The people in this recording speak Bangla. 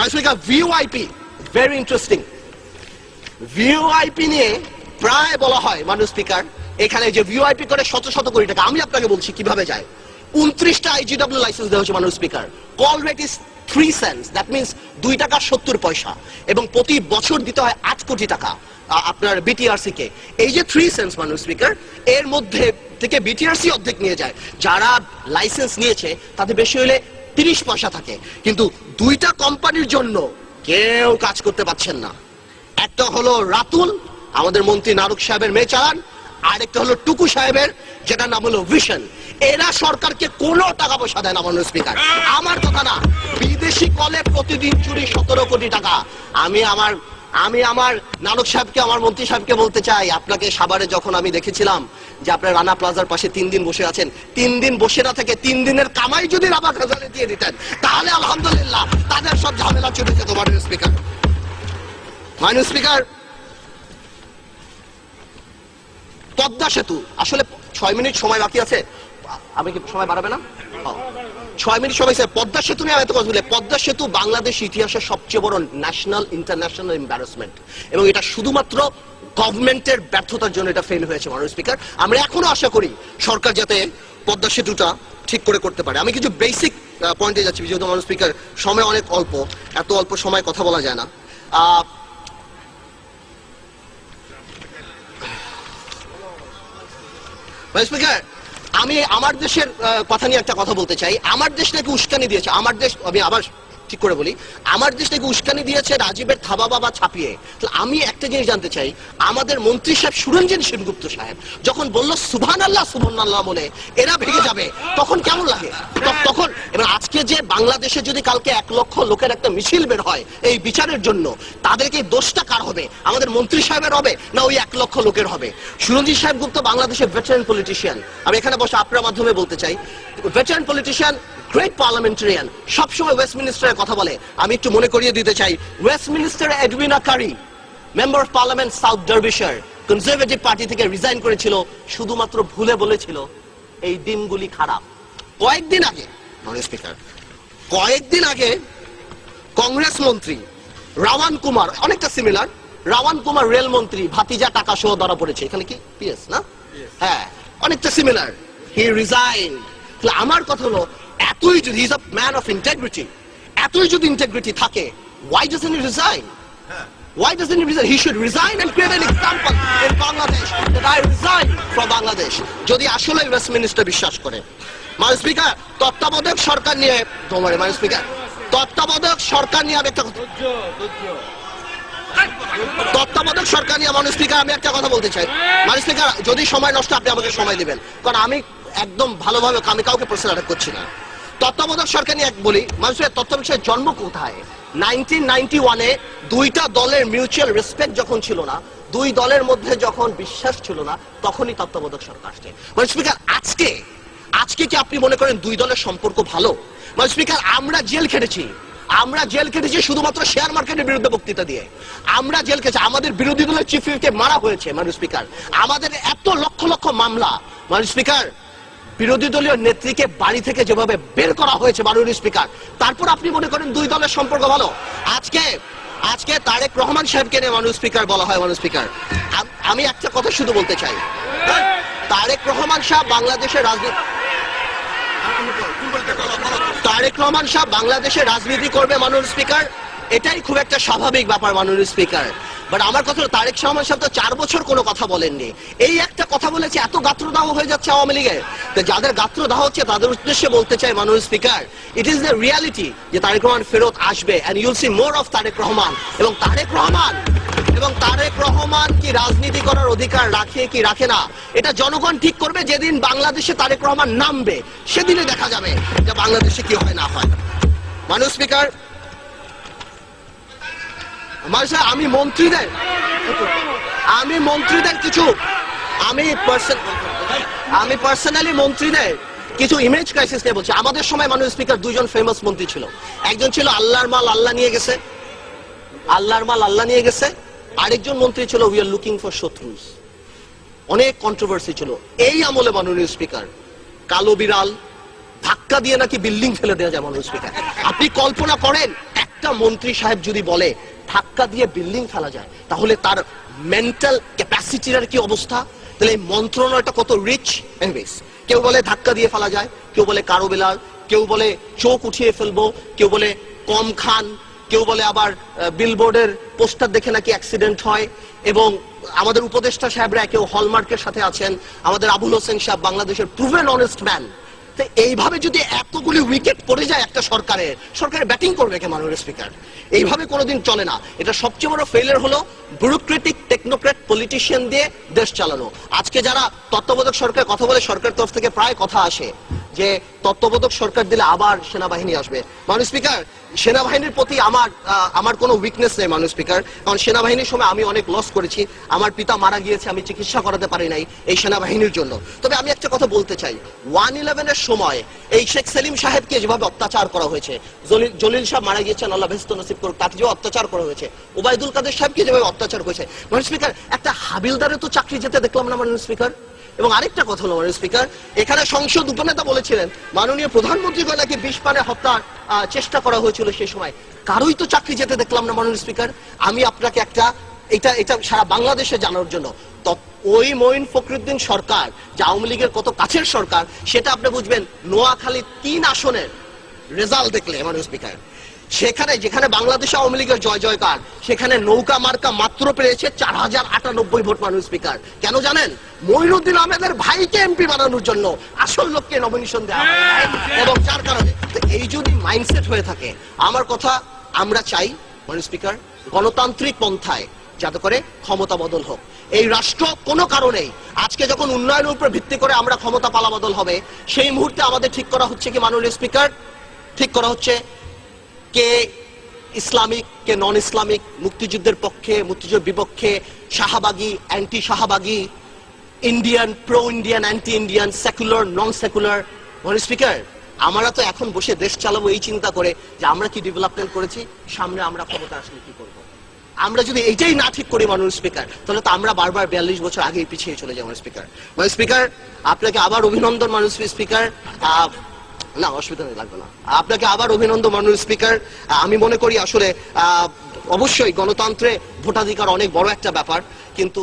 মানসিকা ভিওআইপি ভেরি ইন্টারেস্টিং। ভিওআইপি নিয়ে প্রায় বলা হয় মাননীয় স্পিকার, এখানে যে ভিওআইপি করে শত শত কোটি টাকা, আমি আপনাকে বলছি কিভাবে যায়। 29টা আইজিডব্লিউ লাইসেন্স দেওয়া হচ্ছে মাননীয় speaker. Call rate is 3 cents, that means 2 টাকা 70 পয়সা, এবং প্রতি বছর দিতে হয় 8 কোটি টাকা আপনার বিটিআরসি কে। এই যে 3 সেন্টস মাননীয় স্পিকার, এর মধ্যে থেকে বিটিআরসি অর্ধেক নিয়ে যায়। যারা লাইসেন্স নিয়েছে তাদের বেশি হলে 30 পয়সা থাকে, কিন্তু 2টা কোম্পানির জন্য কেউ কাজ করতে পারছেন না। একটা হলো রাতুল, আমাদের মন্ত্রী নারুক সাহেবের মেয়ে চালান, আরেকটা হলো টুকু সাহেবের, যেটার নাম হলো ভিশন। এরা সরকারকে কোনো টাকা পয়সা দেয় না মাননীয় স্পিকার। আমার কথা না, বিদেশি কলে প্রতিদিন চুরি 17 কোটি টাকা। আমি আমার নানক সাহেবকে, আমার মন্ত্রী সাহেবকে বলতে চাই, আপনাকে সাভারে যখন আমি দেখেছিলাম যে আপনার রানা প্লাজার পাশে 3 দিন বসে আছেন, 3 দিন বসে না থেকে 3 দিনের কামাই যদি রাবা খাজানে দিয়ে দিতেন, তাহলে আলহামদুলিল্লাহ তাদের সব ঝামেলা চলে যেত মাননীয় স্পিকার। মাননীয় স্পিকার, পদ্মা সেতু, আসলে 6 মিনিট সময় বাকি আছে, আমি কি সময় বাড়াবে না? 6 মিনিট সময়। পদ্মা সেতু নিয়ে আমি এত কথা বলি। পদ্মা সেতু বাংলাদেশ ইতিহাসের সবচেয়ে বড় ন্যাশনাল ইন্টারন্যাশনাল এম্বারাসমেন্ট, এবং এটা শুধুমাত্র গভর্নমেন্টের ব্যর্থতার জন্য এটা ফেল হয়েছে মাননীয় স্পিকার। আমরা এখনো আশা করি সরকার যাতে পদ্মা সেতুটা ঠিক করে করতে পারে। আমি কিছু বেসিক পয়েন্টে যাচ্ছি, যেহেতু মাননীয় স্পিকার সময় অনেক অল্প, এত অল্প সময় কথা বলা যায় না। স্পিকার, আমি আমার দেশের কথা নিয়ে একটা কথা বলতে চাই। আমার দেশ নাকি উস্কানি দিয়েছে, আমার দেশ, আমি আবার ঠিক করে বলি, আমার দেশ নাকি উস্কানি দিয়েছে রাজীবের থাবা বাবা ছাপিয়ে। আমি একটা জিনিস জানতে চাই, আমাদের মন্ত্রী সাহেব সুরঞ্জন সেনগুপ্ত সাহেব যখন বললো সুবহানাল্লাহ সুবহানাল্লাহ বলে এরা ভেঙে যাবে, তখন কেমন লাগে? তখন এবার আজকে যে বাংলাদেশে যদি কালকে 1 লক্ষ লোকের একটা মিছিল বের হয় এই বিচারের জন্য, তাদেরকে দোষটা কার হবে? আমাদের মন্ত্রী সাহেবের হবে, না ওই 1 লক্ষ লোকের হবে? সুরঞ্জিত সাহেব গুপ্ত বাংলাদেশের ভেটারান পলিটিশিয়ান, আমি এখানে বসে আপনার মাধ্যমে বলতে চাই, ভেটারান পলিটিশিয়ান, গ্রেট পার্লামেন্টারিয়ান, সবসময় ওয়েস্টমিনিস্টারের কথা বলে। আমি একটু মনে করিয়ে দিতে চাই, ওয়েস্টমিনিস্টারে Edwina Currie, member of parliament South Derbyshire, Conservative party থেকে রিজাইন করেছিল, শুধুমাত্র ভুলে বলেছিল এই দিনগুলি খারাপ। কয়েকদিন আগে স্পিকার, কয়েকদিন আগে কংগ্রেস মন্ত্রী রাওয়ান কুমার, অনেকটা সিমিলার, রাওয়ান কুমার রেল মন্ত্রী, ভাতিজা টাকা সহ ধরা পড়েছে, এখানে কি পিএস না? হ্যাঁ, অনেকটা সিমিলার, হি রিজাইন। আমার কথা হলো, এতই যদি he is a man of integrity, এতই যদি ইন্টিগ্রিটি থাকে, why doesn't he resign? Why doesn't he resign? He should resign and create an example in Bangladesh that I resign from Bangladesh. যদি আসলে ওয়েস্টমিনিস্টার বিশ্বাস করে। মাননীয় স্পিকার, তত্ত্বাবধায়ক সরকার নিয়ে মাননীয় স্পিকার, তত্ত্বাবধায়ক সরকার নিয়ে আমি একটা কথা, তত্ত্বাবধায়ক সরকার নিয়ে মাননীয় স্পিকার আমি একটা কথা বলতে চাই। মাননীয় স্পিকার, যদি সময় নষ্ট, আপনি আমাকে সময় দিবেন, কারণ আমি একদম ভালোভাবে, আমি কাউকে প্রশ্ন আটক করছি না। তত্ত্বাবধায়ক সরকার নিয়ে বলি, মানুষের তত্ত্বাবধায়ক জন্ম কোথায়? 1991-এ 2টা দলের মিউচুয়াল রেসপেক্ট যখন ছিল না, 2 দলের মধ্যে যখন বিশ্বাস ছিল না, তখনই তত্ত্বাবধায়ক সরকার আসছে। মানে স্পিকার, আজকে কি আপনি মনে করেন 2 দলের সম্পর্ক ভালো? মানে স্পিকার, আমরা জেল খেটেছি শুধুমাত্র শেয়ার মার্কেটের বিরুদ্ধে বক্তৃতা দিয়ে। আমরা জেল খেটেছি, আমাদের বিরোধী দলের চিফ হুইপকে মারা হয়েছে মাননীয় স্পিকার, আমাদের এত লক্ষ লক্ষ মামলা। মাননীয় স্পিকার, বিরোধী দলীয় নেত্রীকে বাড়ি থেকে যেভাবে বের করা হয়েছে মাননীয় স্পিকার, তারপর আপনি মনে করেন 2 দলের সম্পর্ক ভালো? আজকে তারেক রহমান সাহেবকে নিয়ে মাননীয় স্পিকার বলা হয়। মাননীয় স্পিকার, আমি একটা কথা শুধু বলতে চাই, তারেক রহমান সাহেব বাংলাদেশের রাজনীতি করবে মাননীয় স্পিকার, এটাই খুব একটা স্বাভাবিক ব্যাপার মাননীয় স্পিকার। বাট আমার কথা হলো, তারেক রহমান সাহেব তো 4 বছর কোনো কথা বলেননি, এই একটা কথা বলেছে, এত গাত্রদাহ হয়ে যাচ্ছে আওয়ামী লীগের। যাদের গাত্রদাহ হচ্ছে তাদের উদ্দেশ্যে বলতে চাই মাননীয় speaker, it is the reality যে তারেক রহমান ফেরত আসবে, and you will see more of Tarek Rahman. এবং তারেক রহমান কি রাজনীতি করার অধিকার রাখে কি রাখে না, এটা জনগণ ঠিক করবে। যেদিন বাংলাদেশে তারেক রহমান নামবে, সেদিনে দেখা যাবে যে বাংলাদেশে কি হয় না হয়। মাননীয় স্পিকার, আমি পার্সোনালি মন্ত্রীদের কিছু ইমেজ ক্রাইসিস নিয়ে বলছি। আমাদের সময় মাননীয় স্পিকার 2 জন ফেমাস মন্ত্রী ছিল, একজন ছিল আল্লাহর মাল আল্লাহ নিয়ে গেছে, আরেকজন মন্ত্রী ছিল উই আর লুকিং ফর শত্রুস। অনেক কন্ট্রোভার্সি ছিল এই আমলে মাননীয় স্পিকার। কালো বিড়াল ধাক্কা দিয়ে নাকি বিল্ডিং ফেলে দেওয়া যায় মাননীয় স্পিকার। আপনি কল্পনা করেন, একটা মন্ত্রী সাহেব যদি বলে ধাক্কা দিয়ে বিল্ডিং ফেলা যায়, তাহলে তার মেন্টাল ক্যাপাসিটির কি অবস্থা? তাহলে এই মন্ত্রণালয়টা কত রিচ। এনিওয়েজ, কেউ বলে ধাক্কা দিয়ে ফেলা যায়, কেউ বলে কারো বেলাল, কেউ বলে চোখ উঠিয়ে ফেলবো, কেউ বলে কম খান, কেউ বলে আবার বিলবোর্ডের পোস্টার দেখে নাকি অ্যাক্সিডেন্ট হয়। এবং আমাদের উপদেষ্টা সাহেবরা কেউ হলমার্কের সাথে আছেন, আমাদের আবুল হোসেন সাহেব বাংলাদেশের প্রুভেন অনেস্ট ম্যান। তো এইভাবে যদি এতগুলি উইকেট পড়ে যায় একটা সরকারের ব্যাটিং করবে কে মাননীয় স্পিকার? এইভাবে কোনোদিন চলে না। এটা সবচেয়ে বড় ফেলিয়ার হলো ব্যুরোক্রেটিক টেকনোক্র্যাট পলিটিশিয়ান দিয়ে দেশ চালানো। আজকে যারা তত্ত্বাবধায়ক সরকার কথা বলে, সরকার তরফ থেকে প্রায় কথা আসে যে তত্ত্বাবধায়ক সরকার দিলে আবার সেনাবাহিনী আসবে। মাননীয় স্পিকার, সেনাবাহিনীর প্রতি আমার কোনো উইকনেস নেই মাননীয় স্পিকার, কারণ সেনাবাহিনীর সময় আমি অনেক লস করেছি। আমার পিতা মারা গিয়েছে, আমি চিকিৎসা করাতে পারি নাই এই সেনাবাহিনীর জন্য। তবে আমি একটা কথা বলতে চাই, 111-এর সময় এই শেখ সেলিম সাহেবকে যেভাবে অত্যাচার করা হয়েছে, জলিল সাহেব মারা গিয়েছেন, আল্লাহ বেহেশত নসিব করুক, তাকে যে অত্যাচার করা হয়েছে, ওবায়দুল কাদের সাহেবকে যেভাবে অত্যাচার হয়েছে, মাননীয় স্পিকার একটা হাবিলদারে তো চাকরি যেতে দেখলাম না মাননীয় স্পিকার। এবং আরেকটা কথা হলো মাননীয় স্পিকার, এখানে সংসদ উপনেতা বলেছিলেন মাননীয় প্রধানমন্ত্রীকে নাকি 20 পানে হত্যার চেষ্টা করা হয়েছিল সেই সময়, কারোই তো চাকরি যেতে দেখলাম না মাননীয় স্পিকার। আমি আপনাকে একটা এটা সারা বাংলাদেশে জানার জন্য, ওই মঈন ফখরুদ্দিন সরকার যে আওয়ামী লীগের কত কাছের সরকার, সেটা আপনি বুঝবেন নোয়াখালী 3 আসনের রেজাল্ট দেখলে মাননীয় স্পিকার। সেখানে যেখানে বাংলাদেশ আওয়ামী লীগের জয় জয়কার, সেখানে নৌকা মার্কা মাত্র পেয়েছে 4098 ভোট মাননীয় স্পিকার। কেন জানেন? মঈনুদ্দিন আহমেদের ভাইকে এমপি বানানোর জন্য আসল লোককে নমিনেশন দেওয়া হয়। এবং যার কারণে এই যদি মাইন্ডসেট হয়ে থাকে, আমার কথা আমরা চাই মাননীয় স্পিকার গণতান্ত্রিক পন্থায় যাতে করে ক্ষমতা বদল হোক। এই রাষ্ট্র কোনো কারণেই আজকে যখন উন্নয়নের উপর ভিত্তি করে আমরা ক্ষমতা পালা বদল হবে, সেই মুহূর্তে আমাদের ঠিক করা হচ্ছে কি মাননীয় স্পিকার, ঠিক করা হচ্ছে কে ইসলামিক কে নন ইসলামিক, মুক্তিযুদ্ধের পক্ষে মুক্তিযুদ্ধের বিপক্ষে, শাহবাগী অ্যান্টি শাহবাগী, Indian pro Indian anti Indian, secular non secular. মাননীয় স্পিকার, আমরা তো এখন বসে দেশ চালাবো এই চিন্তা করে যে আমরা কি ডেভেলপমেন্ট করেছি, সামনে আমরা ক্ষমতা আসলে কি করবো। আমরা যদি এইটাই না ঠিক করি মাননীয় স্পিকার, তাহলে তো আমরা বারবার 42 বছর আগেই পিছিয়ে চলে যাই মাননীয় স্পিকার। মাননীয় স্পিকার, আপনাকে আবার অভিনন্দন মাননীয় স্পিকার। না, অসুবিধা লাগবে না, আপনাকে আবার অভিনন্দন মাননীয় স্পিকার। আমি মনে করি আসলে অবশ্যই গণতন্ত্রে ভোটাধিকার অনেক বড় একটা ব্যাপার, কিন্তু